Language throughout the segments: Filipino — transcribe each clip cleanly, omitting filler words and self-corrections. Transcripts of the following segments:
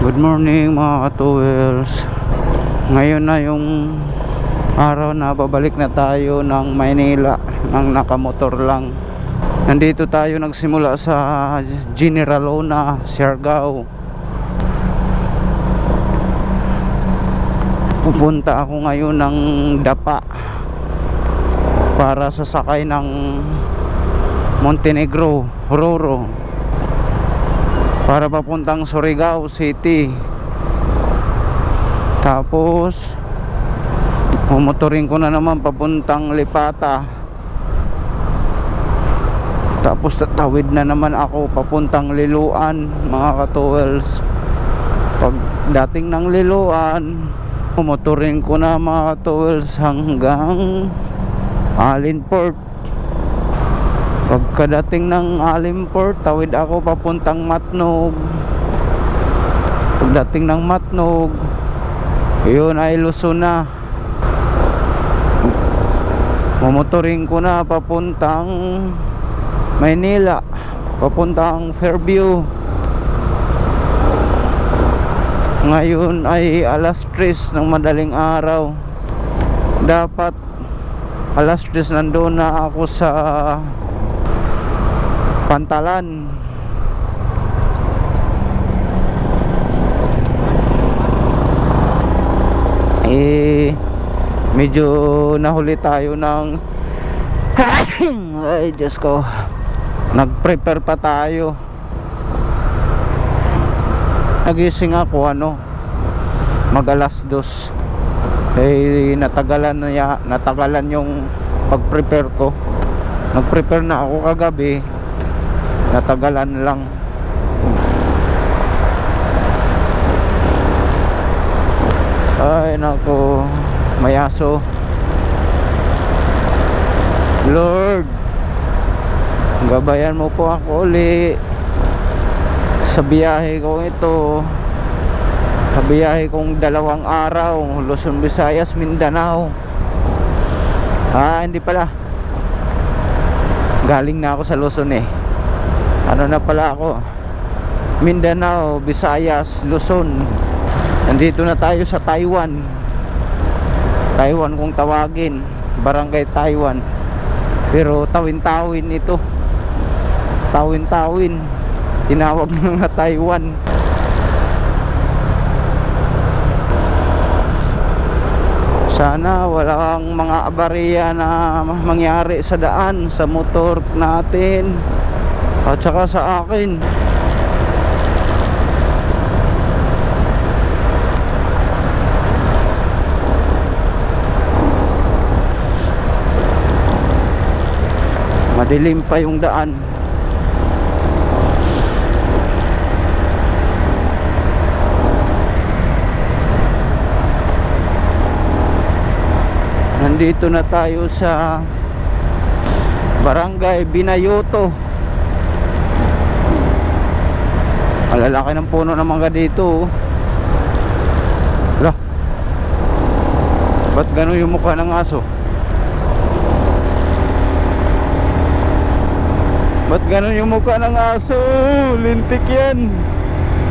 Good morning mga ka-towels. Ngayon na yung araw na babalik na tayo ng Maynila ng nakamotor lang. Nandito tayo nagsimula sa General Lona, Siargao. Pupunta ako ngayon ng Dapa para sasakay ng Montenegro, Roro, para papuntang Surigao City. Tapos mumotorin ko na naman papuntang Lipata. Tapos tatawid na naman ako papuntang Liloan mga ka-towels. Pag dating ng Liloan, mumotorin ko na mga ka-towels hanggang Alinport. Pagkadating ng Alinport, tawid ako papuntang Matnog. Pagdating ng Matnog, yun ay Luzon na. Mumotorin ko na papuntang Maynila, papuntang Fairview. Ngayon ay alas 3 ng madaling araw. Dapat alas 3 nandoon na ako sa Pantalan. Medyo nahuli tayo ng ay Diyos ko, nag-prepare pa tayo. Nagising ako mag alas 2. Natagalan yung pag-prepare ko. Nag-prepare na ako kagabi, natagalan lang. Ay nako, may aso. Lord, gabayan mo po ako uli sa biyahe ko ito, sa biyahe kong 2 araw, Luzon, Visayas, Mindanao. Hindi pala, galing na ako sa Luzon na pala ako, Mindanao, Visayas, Luzon. Nandito na tayo sa Taiwan kung tawagin, Barangay Taiwan. Pero Tawin-Tawin ito, Tawin-Tawin, tinawag na Taiwan. Sana walang mga abarya na mangyari sa daan, sa motor natin at saka sa akin. Madilim pa yung daan. Nandito na tayo sa Barangay Binayoto. Malalaki ng puno ng mangga dito. Lah, ba't gano'n yung mukha ng aso? Ba't ganun yung mukha ng aso? Lintik yan.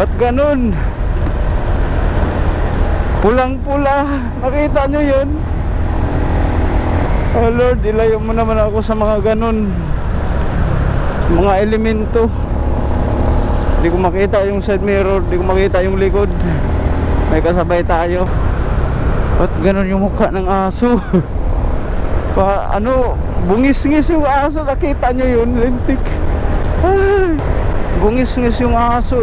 Ba't ganun? Pulang-pula. Nakita nyo yun? Oh Lord, ilayo mo naman ako sa mga ganun, mga elemento. Hindi ko makita yung side mirror, hindi ko makita yung likod. May kasabay tayo. Ba't ganun yung mukha ng aso? Bungis-ngis yung aso. Nakita nyo yun? Lintik. Ay, bungis-ngis yung aso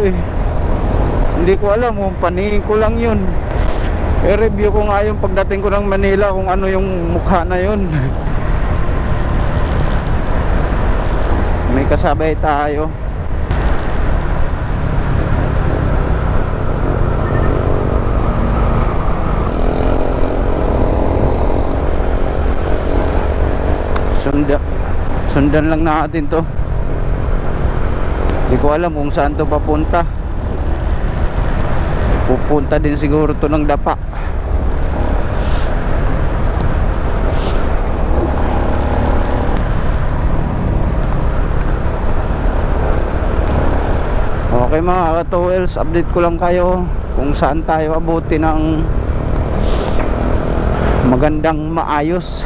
Hindi ko alam, paningin ko lang yun. I-review ko nga yung pagdating ko ng Manila kung ano yung mukha na yun. May kasabay tayo. Sundan lang natin to. Hindi ko alam kung saan to papunta. Pupunta din siguro to ng Dapa. Okay mga ka-towels, update ko lang kayo kung saan tayo abuti ng magandang maayos.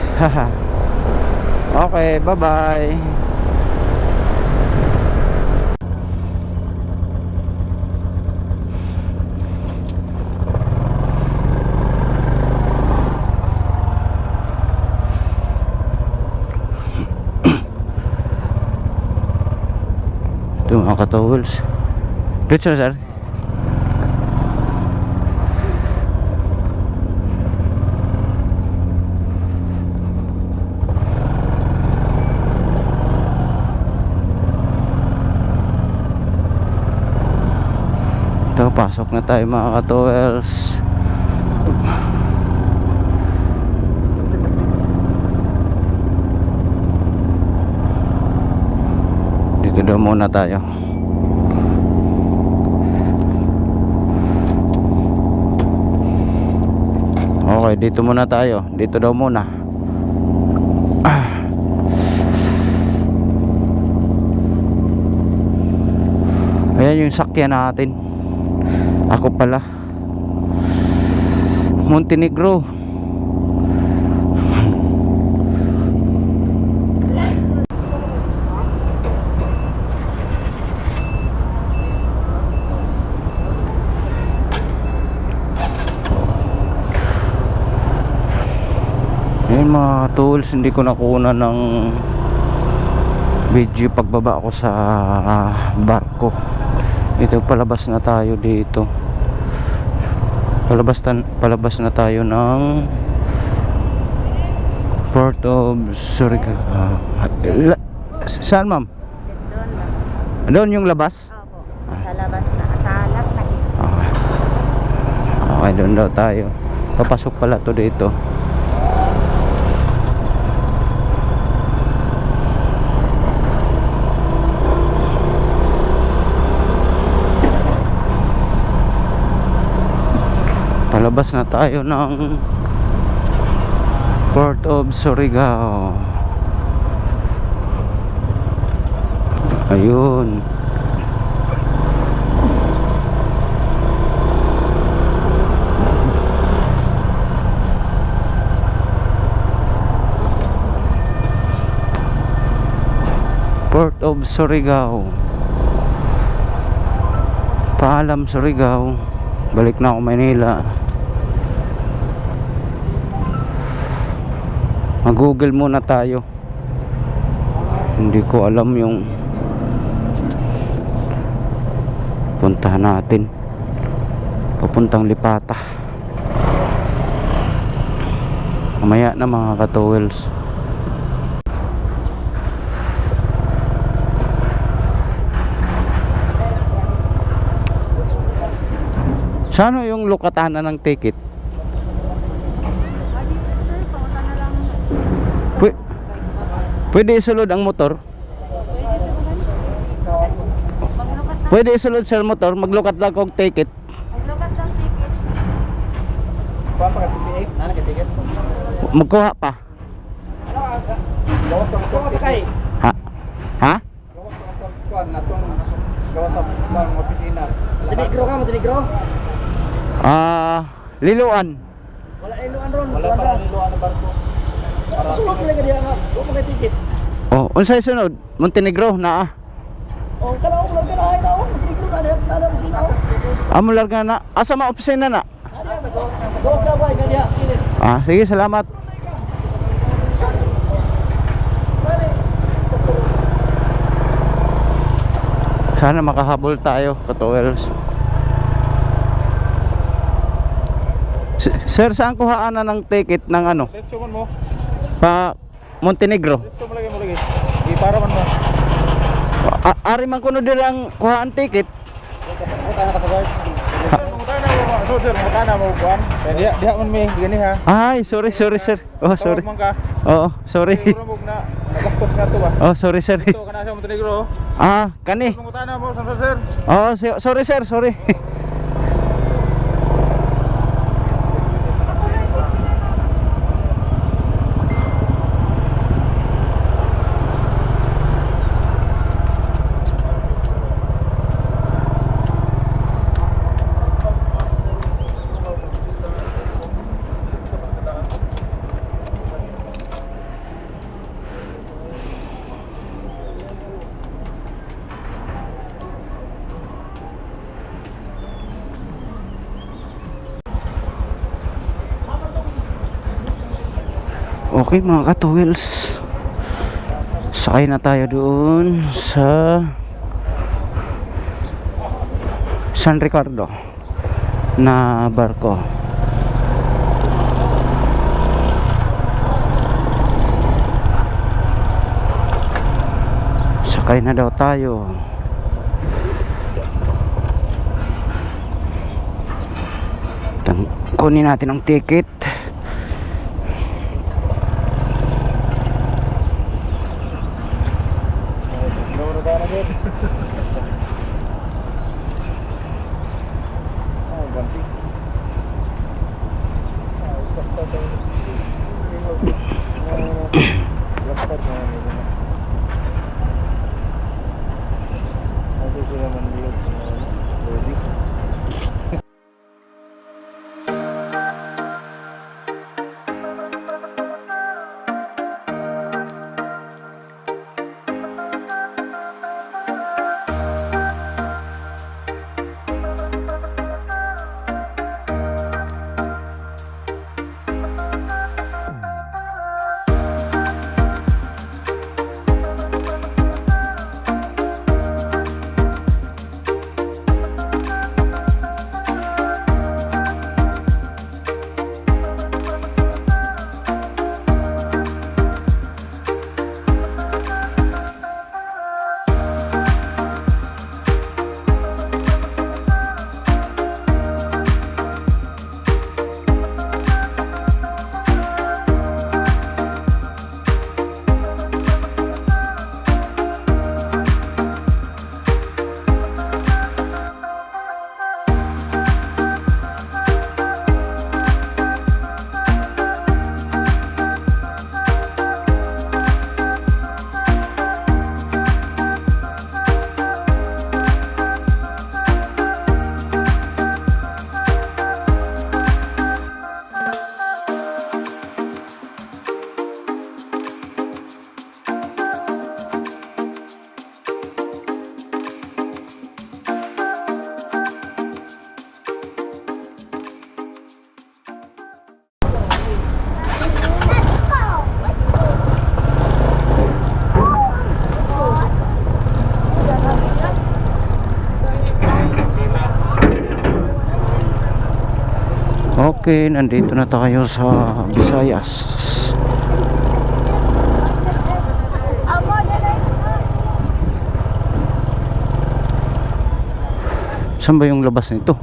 Okay, bye bye. Ito mga ka-towels. Picture sir. Ito, pasok na tayo mga ka-towels. Dito daw muna tayo. Okay, dito muna tayo. Dito daw muna. Ayan yung sakyan natin. Ako pala. Montenegro. Ayan mga tools, hindi ko nakuha ng video pagbaba ko sa barko. Ito, palabas na tayo dito. Palabas na tayo ng Port of Surigao. Saan ma'am? Doon yung labas? Opo, sa labas na, sa alat na. Okay, doon daw tayo. Papasok pala to dito. Palabas na tayo ng Port of Surigao. Ayun. Port of Surigao. Paalam Surigao. Balik na ako Manila. Mag-google muna tayo. Hindi ko alam yung puntahan natin. Papuntang Lipata. Mamaya na mga ka-towels. Saan yung lukatanan ng ticket? Pwede isulod ang motor? Pwede isulod sa motor, maglukat lang kong ticket. Maglukat lang ticket. Kuha pa ka PPA? Nana ka ticket? Magkuha pa. Gawas ka sakay. Ha? Ha? Gawas ka kuha natong gawas sa bang opisina. Montenegro ka, Montenegro? Liluan. Wala iluan ron. Wala pa niluan na barko. Para Sulod mo lang ka diya nga. Huwag mo ka ticket. Oh, unsay sunod? Montenegro na. O, kanaon ko lang ka na. Ay, naon. Montenegro na. Nada mo sinaw. Amo larga na. Asa ma opisina na? Gawas ka ba? Ka diya. Skillet. Sige, salamat. Sana makahabol tayo, ka-towels. Sir, saan kuhaanan ng ticket ng ano? Let's man mo. Pa Montenegro. Let's mo lagi. Di para man mo. Ari man kuno dirang kuhaan ticket. Buta na ka sa guard. Buta na mo. So sir, buta na mo kuan. Kaya diha man mi gani ha. Ay, sorry sir. Oh, sorry. Man ka. Oo, sorry. Rumog na nagastos nga to ba. Oh, sorry sir. Ito kana sa Montenegro. Kani. Buta na mo sir. Oh, sorry sir, sorry. Okay mga ka-towels, sakay na tayo doon sa San Ricardo na barko. Sakay na daw tayo. Kunin natin ang ticket. Okay, nandito na tayo sa Visayas. Saan ba yung labas nito?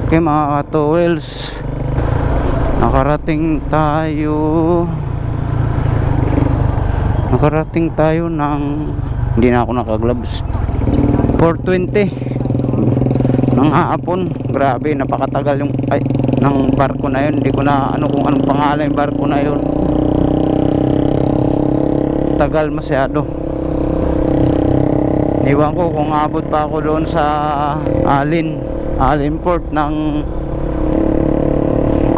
Okay mga ka-towels, nakarating tayo ng, hindi na ako naka-gloves, 4:20 ng hapon. Grabe, napakatagal yung ng barko na yun. Hindi ko na ano kung anong pangalan yung barko na yun. Tagal masyado. Iwan ko kung abot pa ako doon sa Alin Port ng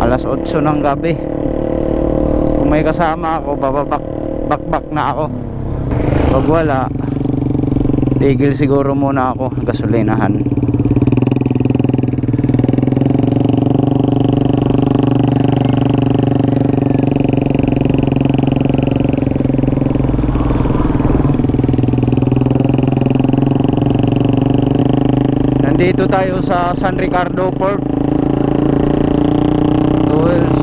alas 8 ng gabi. Kung may kasama ako, bababak na ako. Pag wala, tigil siguro muna ako gasolinahan. Dito tayo sa San Ricardo Port. Towels.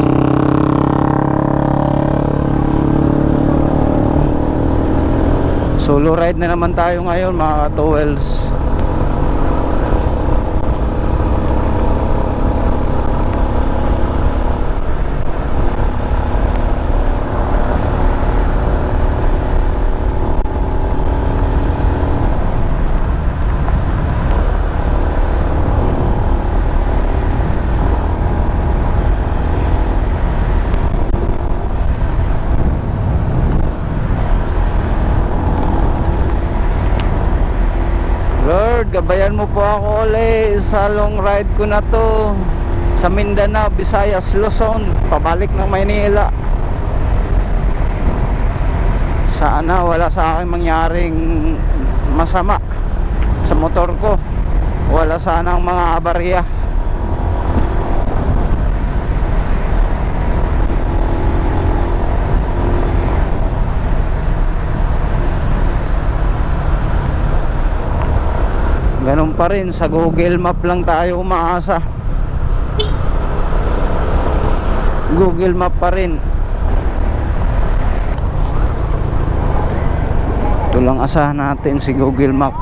Solo ride na naman tayo ngayon mga towels. Lord, gabayan mo po ako ulit sa long ride ko na to sa Mindanao, Visayas, Luzon, pabalik ng Maynila. Sana wala sa akin mangyaring masama sa motor ko. Wala sanang mga abarya. Ganun pa rin, sa Google Map lang tayo umaasa. Google Map pa rin. Ito lang asahan natin, si Google Map.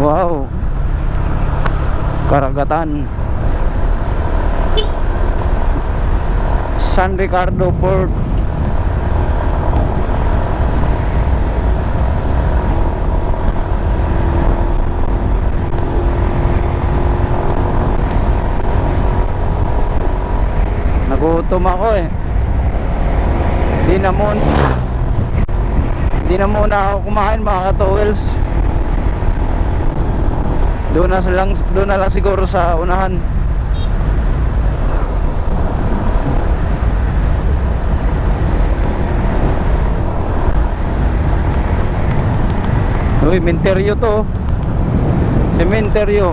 Wow, karagatan, San Ricardo Port. Nagutom ako eh. Di na muna ako kumain mga ka-towels. Doon na lang siguro sa unahan. Uy, sementeryo to. Sementeryo.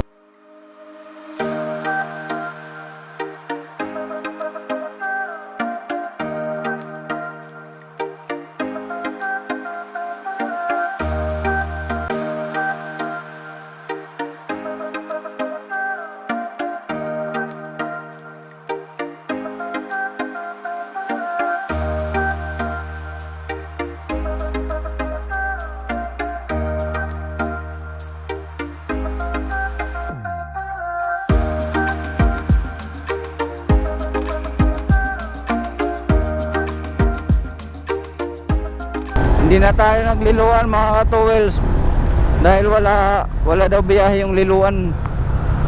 Hindi na tayo nagliluan mga ka-towels dahil wala daw biyahe yung liluan.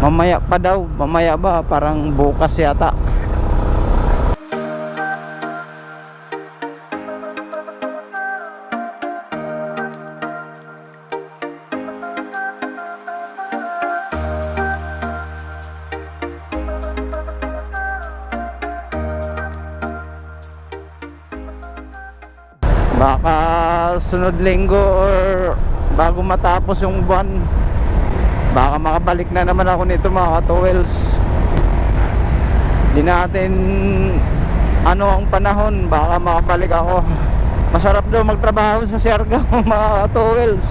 Mamaya pa daw, mamaya ba, parang bukas yata. Baka sunod linggo or bago matapos yung buwan, baka makabalik na naman ako nito mga ka-towels. Di natin ano ang panahon, baka makabalik ako. Masarap daw magtrabaho sa Siargao mga ka-towels.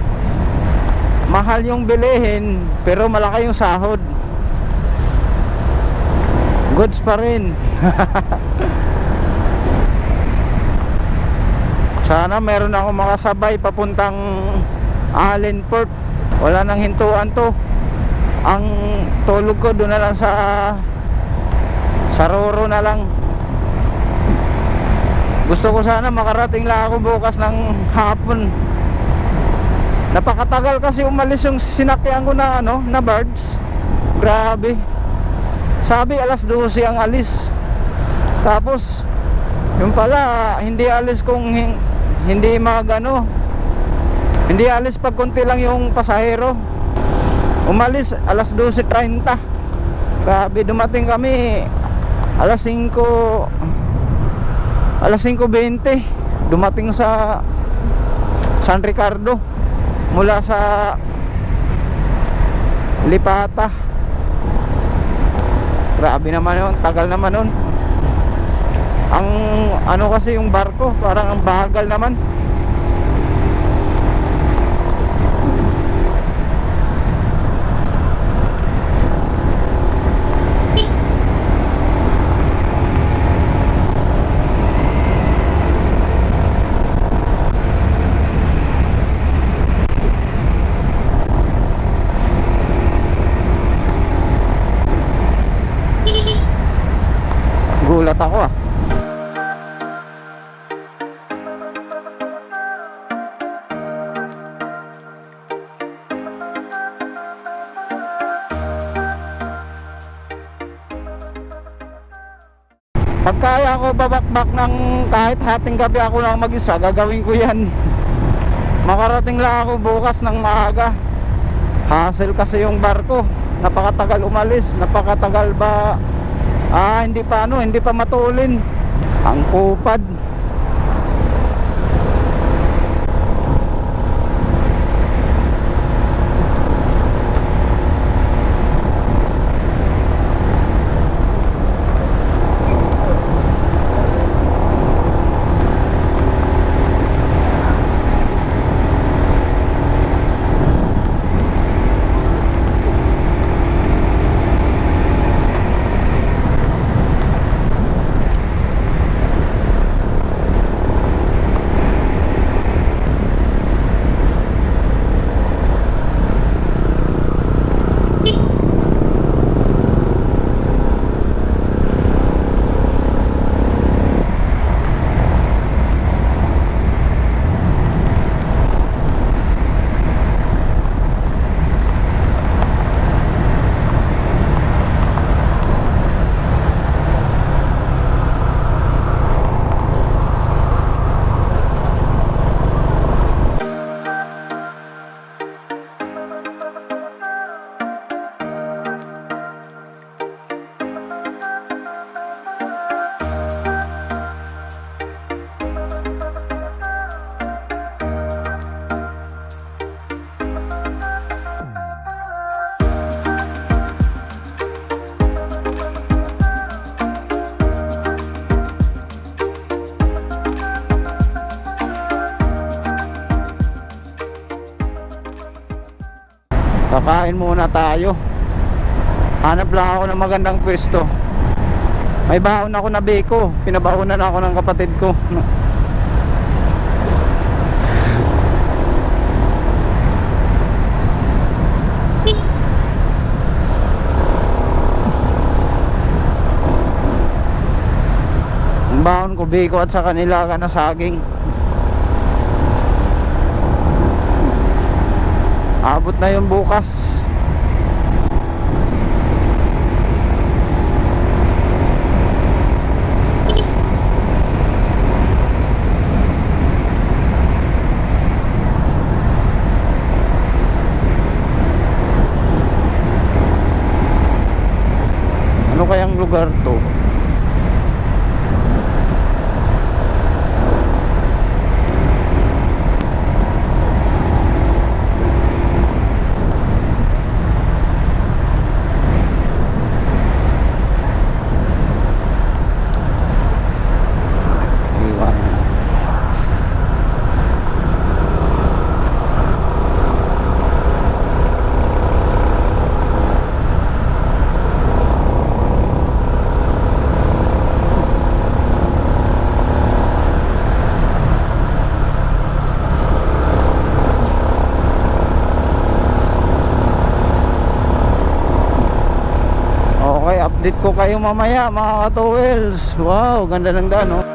Mahal yung bilihin pero malaki yung sahod. Goods pa rin. Sana meron ako makasabay papuntang Allen Port. Wala nang hintuan to. Ang tulog ko doon na lang sa Roro na lang. Gusto ko sana makarating lang ako bukas ng hapon. Napakatagal kasi umalis yung sinakyan ko na na birds. Grabe. Sabi alas 12 ang alis. Tapos yung pala hindi alis kung hindi hindi alis pag konti lang yung pasahero. Umalis alas 12:30. Grabe, dumating kami alas 5:20. Dumating sa San Ricardo mula sa Lipata. Grabe naman yun, tagal naman nun. Ang ano kasi yung barko, parang ang bagal naman. Gulat ako ah. Pag kaya ko babakbak ng kahit hating gabi ako lang mag-isa, gagawin ko yan. Makarating lang ako bukas ng maaga. Hassle kasi yung barko, napakatagal umalis, napakatagal ba hindi pa matulin ang kupad. Kakain muna tayo. Hanap lang ako ng magandang pwesto. May baon ako na beko, pinabaonan ako ng kapatid ko. Ang baon ko beko at sa kanila na saging. Abot na yun bukas. Ano kayang lugar to? Okay, update ko kayo mamaya mga ka-towels. Wow, ganda ng daan, oh.